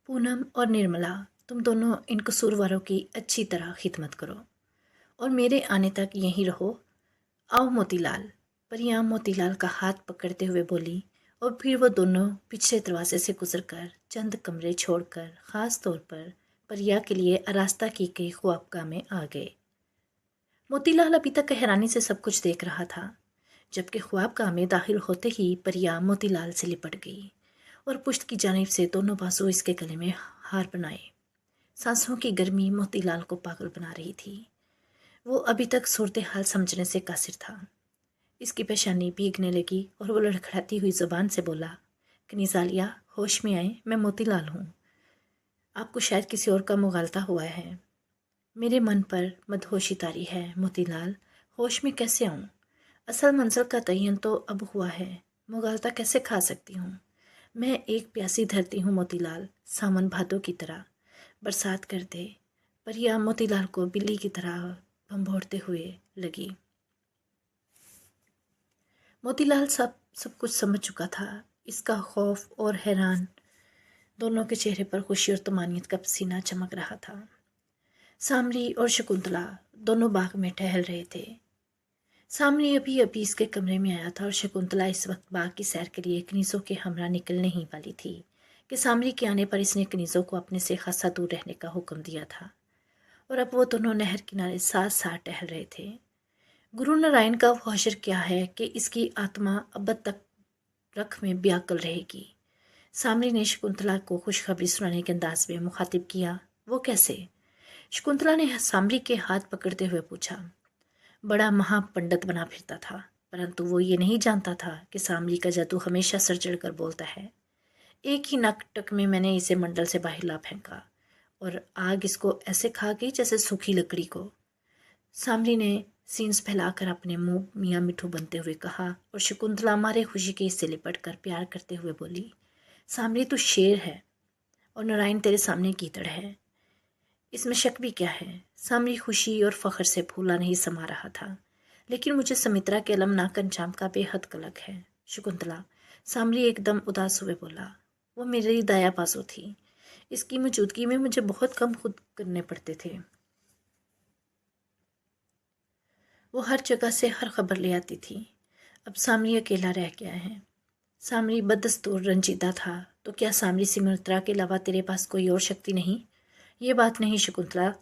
पूनम और निर्मला, तुम दोनों इन कसूरवारों की अच्छी तरह खिदमत करो और मेरे आने तक यहीं रहो। आओ मोतीलाल। परियां मोतीलाल का हाथ पकड़ते हुए बोली और फिर वो दोनों पिछले दरवाजे से गुजरकर चंद कमरे छोड़कर खास तौर पर परिया के लिए आरास्ता की गई ख्वाबगाह में आ गए। मोतीलाल अभी तक हैरानी से सब कुछ देख रहा था, जबकि ख्वाबगाह में दाखिल होते ही परिया मोतीलाल से लिपट गई और पुश्त की जानिब से दोनों बाजू इसके गले में हार बनाए। सांसों की गर्मी मोतीलाल को पागल बना रही थी। वो अभी तक सूरत हाल समझने से कासिर था। इसकी पेशानी भीगने लगी और वो लड़खड़ाती हुई जुबान से बोला, कनीज़ालिया, होश में आए, मैं मोतीलाल हूँ। आपको शायद किसी और का मुगालता हुआ है। मेरे मन पर मदहोशी तारी है मोतीलाल, होश में कैसे आऊँ? असल मंजिल का तयन तो अब हुआ है, मुगालता कैसे खा सकती हूँ? मैं एक प्यासी धरती हूँ मोतीलाल, सावन भादों की तरह। बरसात कर दे। परिया मोतीलाल को बिल्ली की तरह भंभोड़ते हुए लगी। मोतीलाल सब कुछ समझ चुका था। इसका खौफ और हैरान दोनों के चेहरे पर खुशी और तमानियत का पसीना चमक रहा था। सामरी और शकुंतला दोनों बाग में टहल रहे थे। सामरी अभी अभी इसके कमरे में आया था और शकुंतला इस वक्त बाग की सैर के लिए कनीज़ों के हमरा निकलने ही वाली थी कि सामरी के आने पर इसने कनीज़ों को अपने से खासा दूर रहने का हुक्म दिया था और अब वो दोनों नहर किनारे साथ साथ टहल रहे थे। गुरु नारायण का वो हशर क्या है कि इसकी आत्मा अब तक रख में व्याकुल रहेगी। सामरी ने शकुंतला को खुशखबरी सुनाने के अंदाज में मुखातिब किया। वो कैसे? शकुंतला ने सामरी के हाथ पकड़ते हुए पूछा। बड़ा महापंडित बना फिरता था, परंतु वो ये नहीं जानता था कि सामरी का जादू हमेशा सर चढ़कर बोलता है। एक ही नाटक में मैंने इसे मंडल से बाहर ला फेंका और आग इसको ऐसे खा गई जैसे सूखी लकड़ी को। सामरी ने सीन्स फैलाकर अपने मुंह मियाँ मिठू बनते हुए कहा और शकुंतला मारे खुशी के इससे लिपट कर प्यार करते हुए बोली, सामरी तू शेर है और नारायण तेरे सामने कीचड़ है, इसमें शक भी क्या है? सामरी खुशी और फख्र से फूला नहीं समा रहा था। लेकिन मुझे सुमित्रा के अलमनाक अंजाम का बेहद कलक है। शकुंतला, सामरी एकदम उदास हुए बोला, वो मेरी दया बाजू थी। इसकी मौजूदगी में मुझे बहुत कम खुद करने पड़ते थे। वो हर जगह से हर खबर ले आती थी। अब सामरी अकेला रह गया है। सामरी बदस्तूर रंजीदा था, तो क्या सामरी सुमित्रा के अलावा तेरे पास कोई और शक्ति नहीं? ये बात नहीं शकुंतला,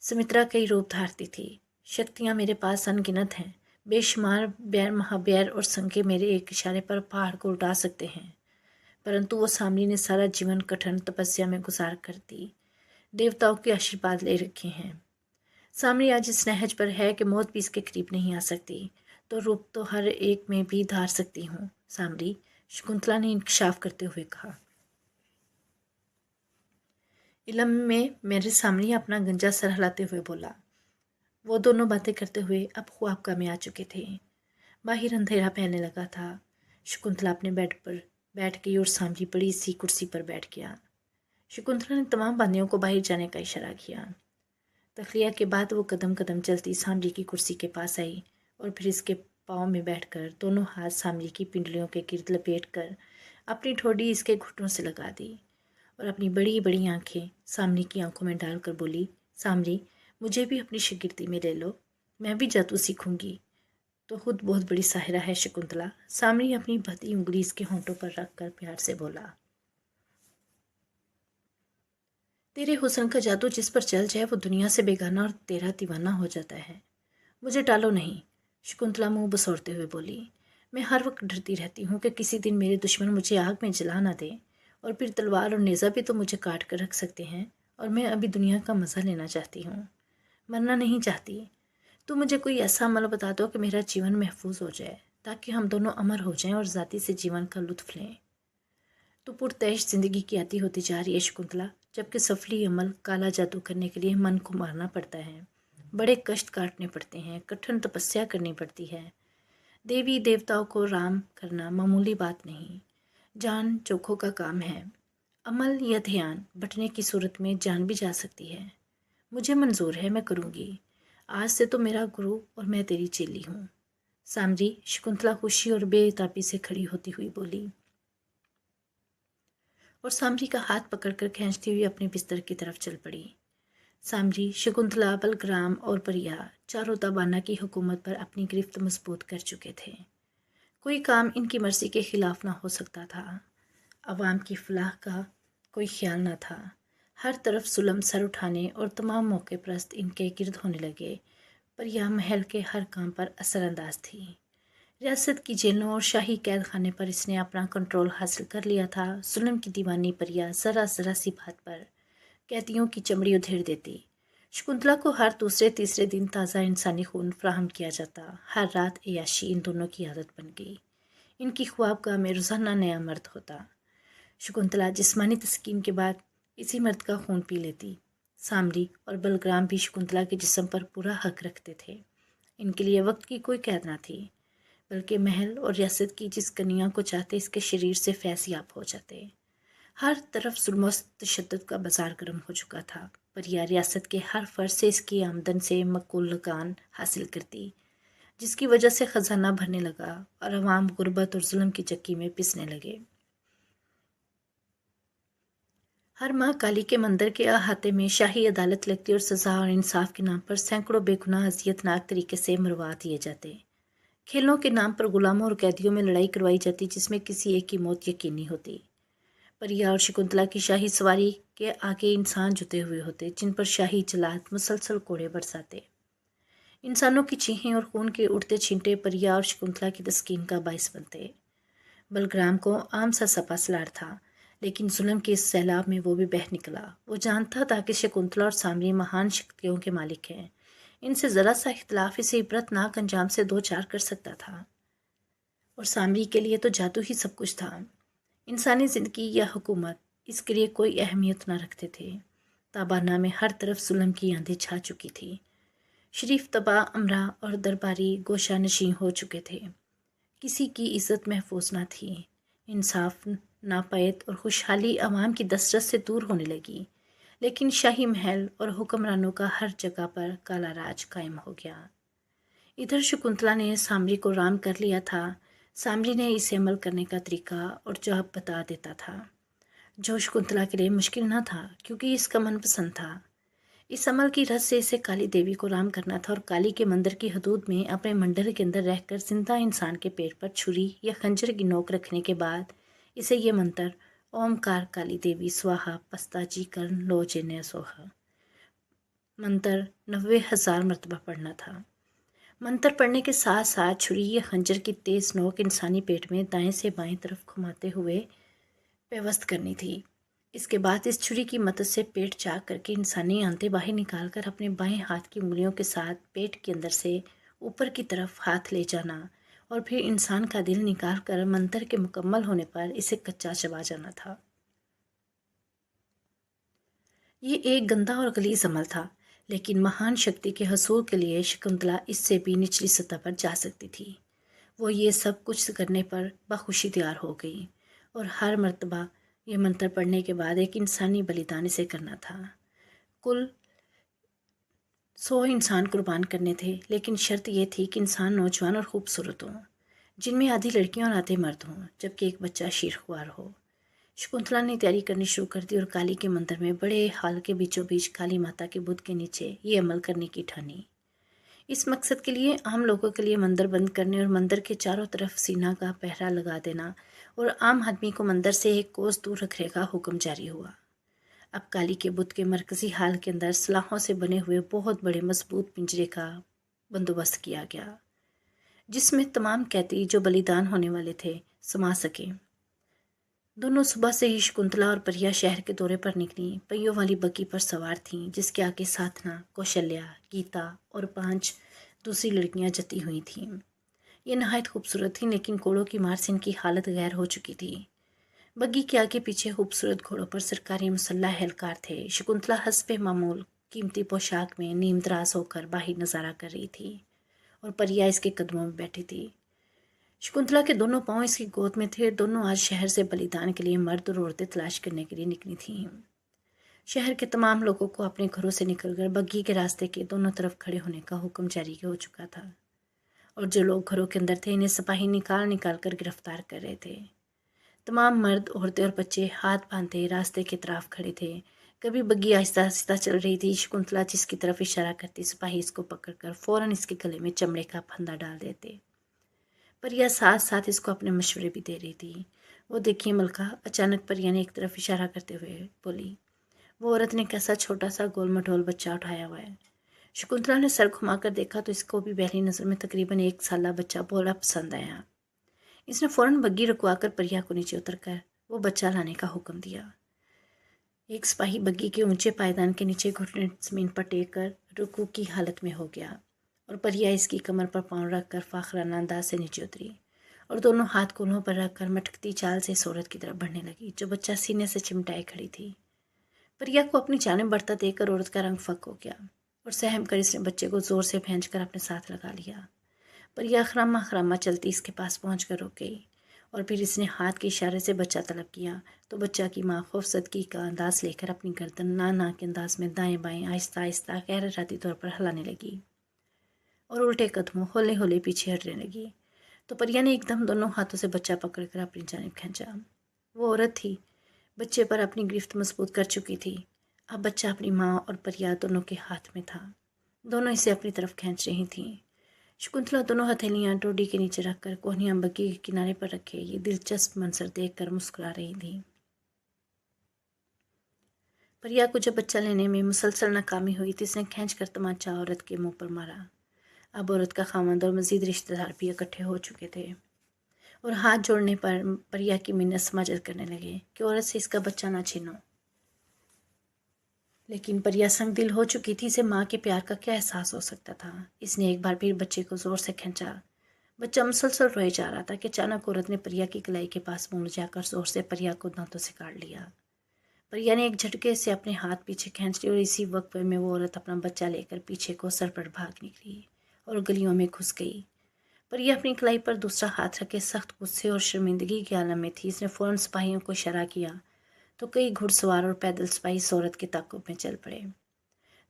सुमित्रा कई रूप धारती थी। शक्तियाँ मेरे पास अनगिनत हैं। बेशुमार बैर महाबैर और संख्य मेरे एक इशारे पर पहाड़ को उठा सकते हैं। परंतु वो सामरी ने सारा जीवन कठिन तपस्या में गुजार कर दी। देवताओं के आशीर्वाद ले रखे हैं। सामरी आज इस नहज पर है कि मौत भी इसके करीब नहीं आ सकती, तो रूप तो हर एक में भी धार सकती हूँ। सामरी, शकुंतला ने इंकशाफ करते हुए कहा। इलम में मेरे सामने अपना गंजा सर हिलाते हुए बोला। वो दोनों बातें करते हुए अब ख्वाबगाह में आ चुके थे। बाहर अंधेरा फैलने लगा था। शकुंतला अपने बेड पर बैठ गई और सामरी बड़ी सी कुर्सी पर बैठ गया। शकुंतला ने तमाम बंदियों को बाहर जाने का इशारा किया। तखलिया के बाद वो कदम कदम चलती सामरी की कुर्सी के पास आई और फिर इसके पाँव में बैठकर दोनों हाथ सामरी की पिंडलियों के गिर्द लपेट कर अपनी ठोड़ी इसके घुटनों से लगा दी और अपनी बड़ी बड़ी आंखें सामरी की आंखों में डालकर बोली, सामरी, मुझे भी अपनी शागिर्दी में ले लो, मैं भी जादू सीखूंगी। तो खुद बहुत बड़ी साहिरा है शकुंतला। सामरी अपनी भद्दी उंगली इसके होंठों पर रखकर प्यार से बोला। तेरे हुस्न का जादू जिस पर चल जाए वो दुनिया से बेगाना और तेरा दीवाना हो जाता है। मुझे टालो नहीं, शकुंतला मुंह बसोरते हुए बोली। मैं हर वक्त डरती रहती हूँ कि किसी दिन मेरे दुश्मन मुझे आग में जला ना दे और फिर तलवार और नेज़ा भी तो मुझे काट कर रख सकते हैं और मैं अभी दुनिया का मज़ा लेना चाहती हूँ, मरना नहीं चाहती। तो मुझे कोई ऐसा अमल बता दो कि मेरा जीवन महफूज हो जाए, ताकि हम दोनों अमर हो जाएं और ज़ाती से जीवन का लुत्फ़ लें। तो पुरतैश ज़िंदगी की आती होती जा रही है शकुंतला, जबकि सफली अमल काला जादू करने के लिए मन को मारना पड़ता है, बड़े कष्ट काटने पड़ते हैं, कठिन तपस्या करनी पड़ती है। देवी देवताओं को राम करना मामूली बात नहीं, जान जोखों का काम है। अमल या ध्यान बटने की सूरत में जान भी जा सकती है। मुझे मंजूर है, मैं करूँगी। आज से तो मेरा गुरु और मैं तेरी चेली हूँ। सामरी, शकुंतला खुशी और बेताबी से खड़ी होती हुई बोली। और सामरी का हाथ पकड़कर खींचती हुई अपने बिस्तर की तरफ चल पड़ी। सामरी, शकुंतला, बलग्राम और परिया चारों तबाना की हुकूमत पर अपनी गिरफ्त मजबूत कर चुके थे। कोई काम इनकी मर्जी के खिलाफ ना हो सकता था। अवाम की फलाह का कोई ख्याल न था। हर तरफ जुल्म सर उठाने और तमाम मौके परस्त इनके गिर्द होने लगे। परिया महल के हर काम पर असरअंदाज थी। रियासत की जेलों और शाही कैद खाने पर इसने अपना कंट्रोल हासिल कर लिया था। जुल्म की दीवानी परिया ज़रा ज़रा सी बात पर कैदियों की चमड़ी उधेड़ देती। शकुंतला को हर दूसरे तीसरे दिन ताज़ा इंसानी खून फराहम किया जाता। हर रात अय्याशी इन दोनों की आदत बन गई। इनकी ख्वाबगाह में रोज़ाना नया मर्द होता। शकुंतला जिस्मानी तस्कीन के बाद इसी मर्द का खून पी लेती। सामरी और बलग्राम भी शकुंतला के जिस्म पर पूरा हक रखते थे। इनके लिए वक्त की कोई कैद न थी, बल्कि महल और रियासत की जिस कन्या को चाहते इसके शरीर से फैज़याब हो जाते। हर तरफ जुल्म तशद्दुद का बाजार गर्म हो चुका था। परिया रियासत के हर फर्ज से इसकी आमदन से मकबूल लगान हासिल करती, जिसकी वजह से ख़जाना भरने लगा और अवाम गुर्बत और जुल्म की चक्की में पिसने लगे। हर माह काली के मंदिर के अहाते में शाही अदालत लगती और सज़ा और इंसाफ के नाम पर सैकड़ों बेगुनाह अज़ियतनाक तरीके से मरवा दिए जाते। खेलों के नाम पर गुलामों और कैदियों में लड़ाई करवाई जाती, जिसमें किसी एक की मौत यकीनी होती। परिया और शकुंतला की शाही सवारी के आगे इंसान जुटे हुए होते, जिन पर शाही जलाद मुसलसल कोड़े बरसाते। इंसानों की चीखें और खून के उड़ते छींटे परिया और शकुंतला की तस्कीन का बाइस बनते। बलग्राम को आम सा सपा सलार था, लेकिन जुल्म के इस सैलाब में वो भी बह निकला। वो जानता था कि शकुंतला और सामरी महान शक्तियों के मालिक हैं। इनसे ज़रा सा इख्तलाफ इसे इबरतनाक अंजाम से दो चार कर सकता था। और सामरी के लिए तो जादू ही सब कुछ था। इंसानी ज़िंदगी या हुकूमत इसके लिए कोई अहमियत न रखते थे। ताबाना में हर तरफ जुल्म की आंधी छा चुकी थी। शरीफ तबा अमरा और दरबारी गोशा नशीं हो चुके थे। किसी की इज्जत महफूज ना थी। इंसाफ, नापैत और खुशहाली अवाम की दस्तरस से दूर होने लगी। लेकिन शाही महल और हुक्मरानों का हर जगह पर काला राज कायम हो गया। इधर शकुंतला ने सामरी को राम कर लिया था। सामरी ने इसे अमल करने का तरीका और जवाब बता देता था, जो शकुंतला के लिए मुश्किल न था, क्योंकि इसका मनपसंद था। इस अमल की रस से इसे काली देवी को राम करना था और काली के मंदिर की हदूद में अपने मंदिर के अंदर रहकर जिंदा इंसान के पेट पर छुरी या खंजर की नोक रखने के बाद इसे ये मंत्र ओमकार काली देवी स्वाहा पस्ताजी कर लो जेने सोहा मंत्र 90,000 मरतबा पढ़ना था। मंत्र पढ़ने के साथ साथ छुरी या खंजर की तेज नोक इंसानी पेट में दाएं से बाएं तरफ घुमाते हुए पेवस्त करनी थी। इसके बाद इस छुरी की मदद से पेट चाक करके इंसानी आंतें बाहर निकालकर अपने बाएं हाथ की उंगलियों के साथ पेट के अंदर से ऊपर की तरफ हाथ ले जाना और फिर इंसान का दिल निकाल कर मंत्र के मुकम्मल होने पर इसे कच्चा चबा जाना था। ये एक गंदा और गलीज अमल था, लेकिन महान शक्ति के हसूल के लिए शकुंतला इससे भी निचली सतह पर जा सकती थी। वो ये सब कुछ करने पर बखुशी तैयार हो गई और हर मर्तबा ये मंत्र पढ़ने के बाद एक इंसानी बलिदान इसे करना था। कुल 100 इंसान कुर्बान करने थे, लेकिन शर्त यह थी कि इंसान नौजवान और खूबसूरत हों, जिनमें आधी लड़कियां और आधे मर्द हों, जबकि एक बच्चा शीरख्वार हो। शकुंतला ने तैयारी करनी शुरू कर दी और काली के मंदिर में बड़े हाल के बीचों बीच काली माता के बुत के नीचे ये अमल करने की ठानी। इस मकसद के लिए आम लोगों के लिए मंदिर बंद करने और मंदिर के चारों तरफ सीना का पहरा लगा देना और आम आदमी को मंदिर से 1 कोस दूर रखने का हुक्म जारी हुआ। अब काली के बुत के मरकजी हाल के अंदर सलाखों से बने हुए बहुत बड़े मजबूत पिंजरे का बंदोबस्त किया गया, जिसमें तमाम कैदी जो बलिदान होने वाले थे समा सके। दोनों सुबह से ही शकुंतला और परिया शहर के दौरे पर निकली। पहियों वाली बग्गी पर सवार थीं, जिसके आगे साधना, कौशल्या, गीता और 5 दूसरी लड़कियां जती हुई थीं। ये नहायत खूबसूरत थीं, लेकिन घोड़ों की मार से इनकी हालत गैर हो चुकी थी। बग्गी के आगे पीछे खूबसूरत घोड़ों पर सरकारी मुसल्लह एहलकार थे। शकुंतला हस्बे मामूल कीमती पोशाक में नीम दराज होकर बाहर नज़ारा कर रही थी और परिया इसके कदमों में बैठी थी। शकुंतला के दोनों पांव इसकी गोद में थे। दोनों आज शहर से बलिदान के लिए मर्द और औरतें तलाश करने के लिए निकली थीं। शहर के तमाम लोगों को अपने घरों से निकलकर बग्गी के रास्ते के दोनों तरफ खड़े होने का हुक्म जारी हो चुका था और जो लोग घरों के अंदर थे इन्हें सिपाही निकाल निकाल कर गिरफ्तार कर रहे थे। तमाम मर्द, औरतें और बच्चे हाथ बांधे रास्ते की तरफ खड़े थे। कभी बग्गी आहिस्ता आहिस्ता चल रही थी। शकुंतला जिसकी तरफ इशारा करती, सिपाही इसको पकड़कर फौरन इसके गले में चमड़े का फंदा डाल देते। परिया साथ साथ इसको अपने मशवरे भी दे रही थी। वो देखिए मलका, अचानक परिया ने एक तरफ इशारा करते हुए बोली। वो औरत ने कैसा छोटा सा गोल मटोल बच्चा उठाया हुआ है। शकुंतला ने सर घुमाकर देखा तो इसको भी पहली नज़र में तकरीबन 1 साल बच्चा बड़ा पसंद आया। इसने फौरन बग्गी रुकवाकर परिया को नीचे उतरकर वो बच्चा लाने का हुक्म दिया। एक सिपाही बग्गी के ऊंचे पायदान के नीचे घुटने जमीन पर टेक कर रुकू की हालत में हो गया और परिया इसकी कमर पर पांव रखकर फाखराना अंदाज से नीचे उतरी और दोनों हाथ कोल्हों पर रखकर मटकती चाल से इस औरत की तरफ बढ़ने लगी जो बच्चा सीने से चिमटाए खड़ी थी। परिया को अपनी जानिब बढ़ता देखकर औरत का रंग फक हो गया और सहम कर इसने बच्चे को जोर से भींच कर अपने साथ लगा लिया। परिया खरामा खरामा चलती इसके पास पहुँच कर रुक गई और फिर इसने हाथ के इशारे से बच्चा तलब किया तो बच्चा की माँ खौफसदगी का अंदाज लेकर अपनी गर्दन ना के अंदाज में दाएं बाएं आहिस्ता आहिस्ता गैरइरादी तौर पर हिलाने लगी और उल्टे कदमों हौले हौले पीछे हटने लगी। तो परिया ने एकदम दोनों हाथों से बच्चा पकड़कर अपनी जानिब खींचा। वो औरत थी, बच्चे पर अपनी गिरफ्त मजबूत कर चुकी थी। अब बच्चा अपनी माँ और परिया दोनों के हाथ में था। दोनों इसे अपनी तरफ खींच रही थीं। शकुंतला दोनों हथेलियां डोडी के नीचे रखकर कोहनियां बग्गी के किनारे पर रखे ये दिलचस्प मंजर देखकर मुस्कुरा रही थी। परिया को जब बच्चा लेने में मुसलसल नाकामी हुई तो इसने खींच कर तमाचा औरत के मुंह पर मारा। अब औरत का खामंद और मजीद रिश्तेदार भी इकट्ठे हो चुके थे और हाथ जोड़ने पर परिया की मिन्नत समाजत करने लगे कि औरत से इसका बच्चा ना छीनो। लेकिन परिया संग दिल हो चुकी थी, इसे माँ के प्यार का क्या एहसास हो सकता था। इसने एक बार फिर बच्चे को जोर से खींचा। बच्चा मुसलसल रोए जा रहा था कि अचानक औरत ने परिया की कलाई के पास मुड़ जाकर जोर से परिया को दांतों से काट लिया। परिया ने एक झटके से अपने हाथ पीछे खींच लिए और इसी वक्त में वो औरत अपना बच्चा लेकर पीछे को सर पर भाग निकली और गलियों में घुस गई। परिया अपनी कलाई पर दूसरा हाथ रखे सख्त गुस्से और शर्मिंदगी के आलम में थी। इसने फौरन सिपाहियों को इशारा किया तो कई घुड़सवार और पैदल सिपाही इस औरत के ताक़ुब में चल पड़े।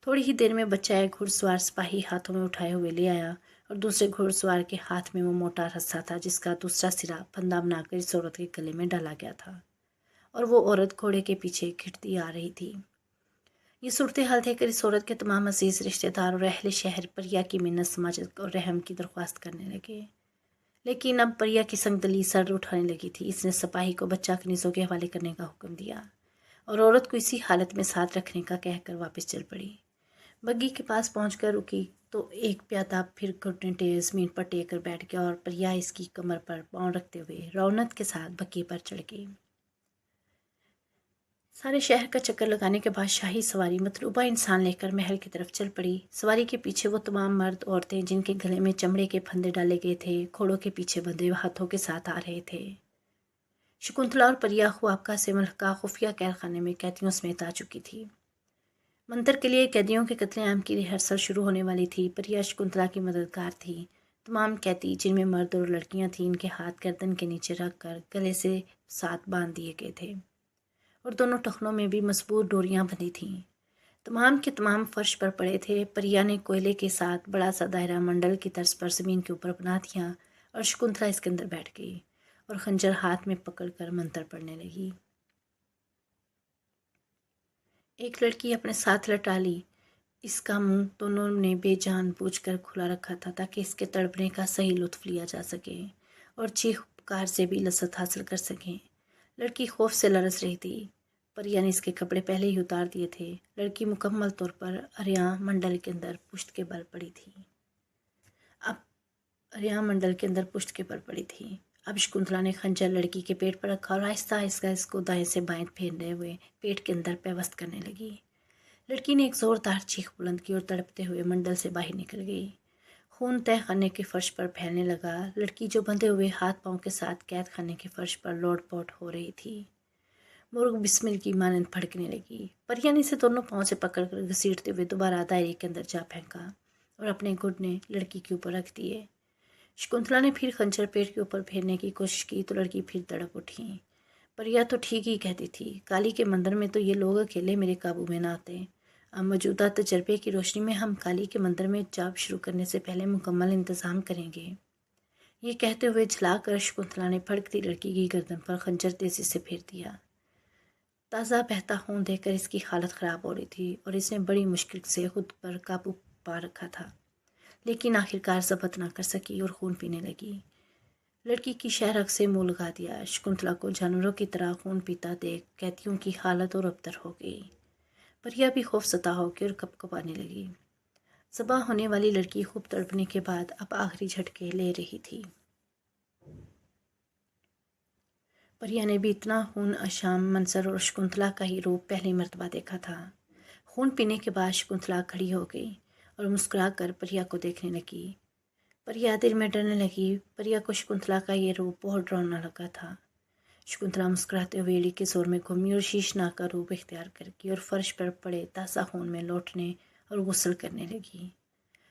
थोड़ी ही देर में बच्चा एक घुड़सवार सिपाही हाथों में उठाए हुए ले आया और दूसरे घुड़सवार के हाथ में वो मोटा रस्सा था जिसका दूसरा सिरा फंदा बनाकर इस औरत के गले में डाला गया था और वो औरत घोड़े के पीछे घिरती आ रही थी। ये सूरत हाल देखकर इस औरत के तमाम अजीज रिश्तेदार और अहले शहर परिया की मिन्नत समाजत और रहम की दरख्वास्त करने लगे। लेकिन अब परिया की संगदली सर उठाने लगी थी। इसने सिपाही को बच्चा कनीज़ों के हवाले करने का हुक्म दिया और औरत को इसी हालत में साथ रखने का कहकर वापस चल पड़ी। बग्गी के पास पहुंचकर रुकी तो एक प्यादा फिर घुटने ज़मीन पर टेक कर बैठ गया और परिया इसकी कमर पर पाँव रखते हुए रौनक के साथ बग्गी पर चढ़ गई। सारे शहर का चक्कर लगाने के बाद शाही सवारी मतलूबा इंसान लेकर महल की तरफ चल पड़ी। सवारी के पीछे वो तमाम मर्द औरतें जिनके गले में चमड़े के फंदे डाले गए थे घोड़ों के पीछे बंधे हाथों के साथ आ रहे थे। शकुंतला और परिया ख्वाबका से मलका खुफिया कैद खाने में कैदियों समेत आ चुकी थी। मंतर के लिए कैदियों के कत्लेआम की रिहर्सल शुरू होने वाली थी। परिया शकुंतला की मददगार थी। तमाम कैदी जिनमें मर्द और लड़कियां थीं इनके हाथ गर्दन के नीचे रखकर गले से साथ बांध दिए गए थे और दोनों टखनों में भी मजबूत डोरियां बंधी थीं। तमाम के तमाम फर्श पर पड़े थे। परिया ने कोयले के साथ बड़ा सा दायरा मंडल की तर्ज पर ज़मीन के ऊपर बना दिया और शकुंतला इसके अंदर बैठ गई और खंजर हाथ में पकड़कर मंत्र पढ़ने लगी। एक लड़की अपने साथ लटा ली। इसका मुंह दोनों ने बेजान बूझकर खुला रखा था ताकि इसके तड़पने का सही लुत्फ लिया जा सके और चीख पुकार से भी लज्जत हासिल कर सकें। लड़की खौफ से लरस रही थी। परिया ने इसके कपड़े पहले ही उतार दिए थे। लड़की मुकम्मल तौर पर अरियां मंडल के अंदर पुश्त के बल पड़ी थी। अब शकुंतला ने खंजर लड़की के पेट पर रखा और आहिस्ता आहिस्ता इसको दाएं से बाएं फेरने हुए पेट के अंदर पेवस्त करने लगी। लड़की ने एक जोरदार चीख बुलंद की और तड़पते हुए मंडल से बाहर निकल गई। खून तय खाने के फर्श पर फैलने लगा। लड़की जो बंधे हुए हाथ पांव के साथ कैद खाने के फर्श पर लोट पोट हो रही थी मुर्ग बिस्मिल की मानंद फड़कने लगी। परिया ने इसे दोनों पांव से पकड़कर घसीटते हुए दोबारा दायरे के अंदर जा फेंका और अपने घुटने लड़की के ऊपर रख दिए। शकुंतला ने फिर खंजर पेट के ऊपर फेरने की कोशिश की तो लड़की फिर तड़प उठी। परिया तो ठीक ही कहती थी, काली के मंदिर में तो ये लोग अकेले मेरे काबू में ना आते। अब मौजूदा तजर्बे की रोशनी में हम काली के मंदिर में जाप शुरू करने से पहले मुकम्मल इंतज़ाम करेंगे। یہ کہتے ہوئے جھلا کر شکنتلا نے بھڑکتی لڑکی کی گردن پر خنجر تیزی سے پھیر دیا۔ تازہ بہتا خون دیکھ کر اس کی حالت خراب ہو رہی تھی اور اس نے بڑی مشکل سے خود پر قابو پا رکھا تھا، لیکن آخرکار ضبط نہ کر سکی اور خون پینے لگی۔ لڑکی کی شہ رگ سے منہ لگا دیا۔ شکنتلا کو جانوروں کی طرح خون پیتا دیکھ قیدیوں کی حالت اور ابتر ہو گئی۔ پریا بھی خوف زدہ ہو گئی اور کپ کپانے لگی۔ ذبح ہونے والی لڑکی خوب تڑپنے کے بعد اب آخری جھٹکے لے رہی تھی۔ پریا نے بھی اتنا خون اشام منظر اور شکنتلا کا ہی روپ پہلی مرتبہ دیکھا تھا۔ خون پینے کے بعد شکنتلا کھڑی ہو گئی اور مسکرا کر پریا کو دیکھنے لگی۔ پریا دل میں ڈرنے لگی۔ پریا کو شکنتلا کا یہ روپ بہت ڈراؤنا لگا تھا۔ شکنتلا مسکراتے ہوئے ایڑی کے زور میں گھومی اور شیشناک کا روپ اختیار کر گئی اور فرش پر پڑے تازہ خون میں لوٹنے اور غسل کرنے لگی۔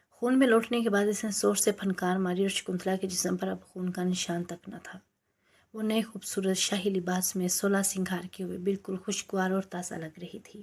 خون میں لوٹنے کے بعد اس نے زور سے پھنکار ماری اور شکنتلا کے جسم پر اب خون کا نشان تک نہ تھا۔ وہ نئے خوبصورت شاہی لباس میں 16 سنگھار کیے ہوئے بالکل خوشگوار اور تازہ لگ رہی تھی۔